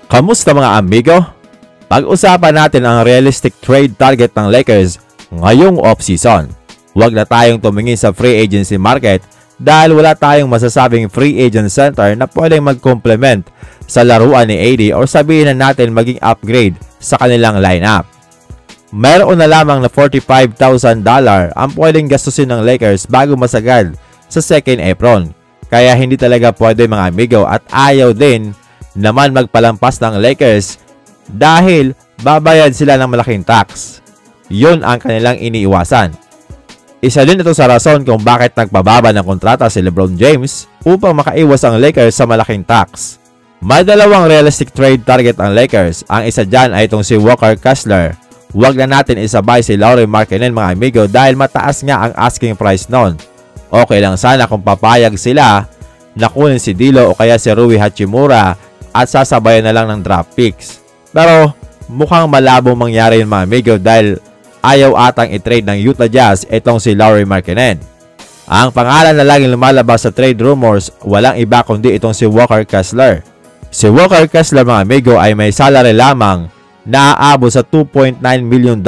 Kamusta mga amigo? Pag-usapan natin ang realistic trade target ng Lakers ngayong off-season. Huwag na tayong tumingin sa free agency market dahil wala tayong masasabing free agent center na pwedeng mag-complement sa laruan ni AD o sabihin na natin maging upgrade sa kanilang lineup. Mayroon na lamang na $45,000 ang pwedeng gastusin ng Lakers bago masagad sa second apron. Kaya hindi talaga pwede mga amigo at ayaw din naman magpalampas ng Lakers dahil babayad sila ng malaking tax. Yun ang kanilang iniiwasan. Isa din ito sa rason kung bakit nagpababa ng kontrata si LeBron James upang makaiwas ang Lakers sa malaking tax. May dalawang realistic trade target ang Lakers. Ang isa dyan ay itong si Walker Kessler. Huwag na natin isabay si Lauri Markkanen mga amigo dahil mataas nga ang asking price nun. Okay lang sana kung papayag sila na kunin si D'Lo o kaya si Rui Hachimura at sasabayan na lang ng draft picks. Pero mukhang malabo mangyari yun mga amigo dahil ayaw atang i-trade ng Utah Jazz itong si Lauri Markkanen. Ang pangalan na laging lumalabas sa trade rumors walang iba kundi itong si Walker Kessler. Si Walker Kessler mga amigo ay may salary lamang na aabot sa $2.9 million.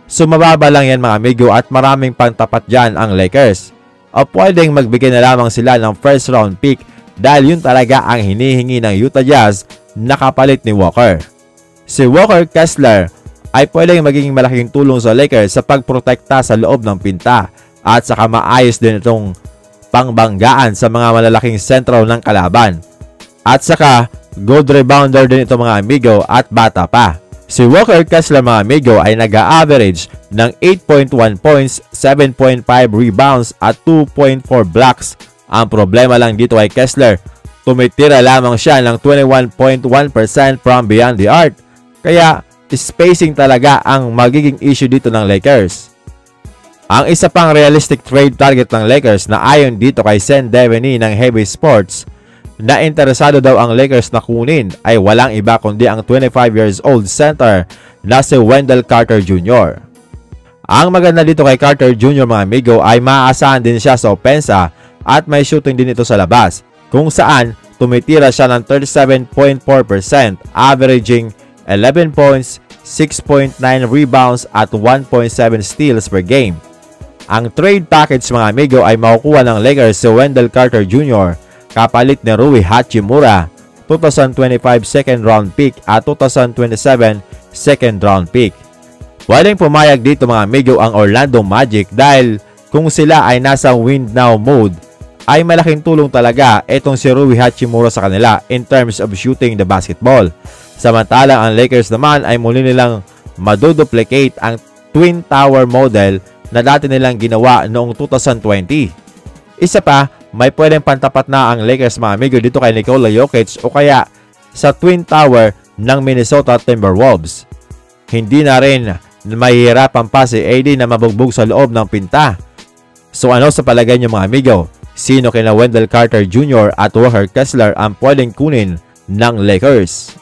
So mababa lang yan mga amigo at maraming pangtapat dyan ang Lakers. O pwedeng magbigay na lamang sila ng first round pick dahil yun talaga ang hinihingi ng Utah Jazz na kapalit ni Walker. Si Walker Kessler ay pwedeng magiging malaking tulong sa Lakers sa pagprotekta sa loob ng pinta at saka maayos din itong pangbanggaan sa mga malalaking sentro ng kalaban. At saka good rebounder din ito mga amigo at bata pa. Si Walker Kessler mga amigo ay nag-a-average ng 8.1 points, 7.5 rebounds at 2.4 blocks. Ang problema lang dito ay Kessler, tumitira lamang siya ng 21.1% from beyond the arc. Kaya spacing talaga ang magiging issue dito ng Lakers. Ang isa pang realistic trade target ng Lakers na ayon dito kay Sen Deveney ng Heavy Sports na interesado daw ang Lakers na kunin ay walang iba kundi ang 25 years old center na si Wendell Carter Jr. Ang maganda dito kay Carter Jr. mga amigo ay maaasahan din siya sa opensa at may shooting din ito sa labas kung saan tumitira siya ng 37.4%, averaging 11 points, 6.9 rebounds at 1.7 steals per game. Ang trade package mga amigo ay makukuha ng Lakers si Wendell Carter Jr. kapalit ni Rui Hachimura, 2025 second round pick at 2027 second round pick. Pwedeng pumayag dito mga amigo ang Orlando Magic dahil kung sila ay nasa win now mode ay malaking tulong talaga itong si Rui Hachimura sa kanila in terms of shooting the basketball. Samantalang ang Lakers naman ay muli nilang maduduplicate ang Twin Tower model na dati nilang ginawa noong 2020. Isa pa, may pwedeng pantapat na ang Lakers mga amigo dito kay Nikola Jokic o kaya sa Twin Tower ng Minnesota Timberwolves. Hindi na rin mahihirapan pa si AD na mabugbog sa loob ng pinta. So ano sa palagay niyo mga amigo? Sino kina Wendell Carter Jr. at Walker Kessler ang pwedeng kunin ng Lakers?